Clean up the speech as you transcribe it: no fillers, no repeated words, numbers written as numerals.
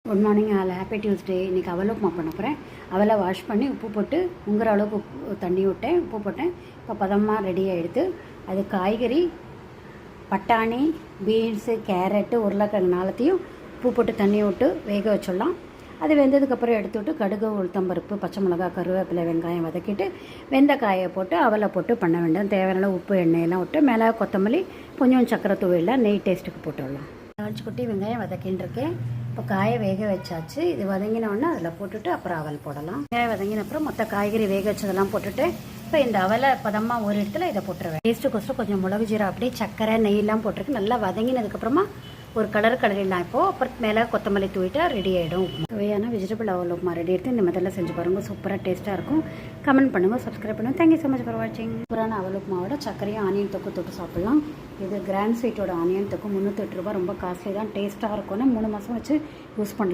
Good morning all happy Tuesday. இன்றைக்கி அவல் உப்புமா பண்ண போகிறேன். அவலை வாஷ் பண்ணி உப்பு போட்டு முங்குற அளவுக்கு தண்ணி விட்டேன், உப்பு போட்டேன். இப்போ பதமாக ரெடியாக எடுத்து அது காய்கறி பட்டாணி பீன்ஸு கேரட்டு உருளைக்கிழங்கு நாளத்தையும் உப்பு போட்டு தண்ணியை விட்டு வேக வச்சிடலாம். அது வெந்ததுக்கப்புறம் எடுத்து விட்டு கடுகு உளுத்தம்பருப்பு பச்சை மிளகா கருவேப்பிலை வெங்காயம் வதக்கிட்டு வெந்தக்காயை போட்டு அவலை போட்டு பண்ண வேண்டாம். தேவையான உப்பு எண்ணெயெல்லாம் விட்டு மேலே கொத்தமல்லி கொஞ்சம் சக்கரை தூவிலாம் நெய் டேஸ்ட்டுக்கு போட்டுடலாம். தாளிச்சு கொட்டி வெங்காயம் வதக்கின்னு இருக்கேன். இப்போ காயை வேக வச்சாச்சு. இது வதங்கினோடனே அதில் போட்டுட்டு அப்புறம் அவல் போடலாம். வெங்காயம் வதங்கின அப்புறம் மொத்த காய்கறி வேக வச்சதெல்லாம் போட்டுட்டு இப்போ இந்த அவலை பதமாக ஒரு இடத்துல இதை போட்டுருவேன். டேஸ்ட்டுக்கோசரம் கொஞ்சம் மிளகு ஜீரா அப்படியே சக்கரை நெய்யெல்லாம் போட்டிருக்கு. நல்லா வதங்கினதுக்கப்புறமா ஒரு கலரிடலாம். இப்போது அப்புறம் மேலே கொத்தமல்லி தூவிட்டா ரெடி ஆகிடும். சுவையான வெஜிடபிள் அவல் உப்புமா ரெடி எடுத்து இந்த மெத்தடில் செஞ்சு பாருங்கள். சூப்பராக டேஸ்ட்டாக இருக்கும். கமெண்ட் பண்ணுங்கள், சப்ஸ்கிரைப் பண்ணுங்கள். தேங்க்யூ ஸோ மச் ஃபார் வாட்சிங். சூப்பரான அவல் உப்புமாவோட சக்கரையும் ஆனியன் தொக்கு தொட்டு சாப்பிட்லாம். இது கிராண்ட் ஸ்வீட்டோட ஆனியன் தொக்கு 308 ரூபா. ரொம்ப காஸ்ட்லி தான், டேஸ்ட்டாக இருக்கும்னு 3 மாதம் வச்சு யூஸ் பண்ணலாம்.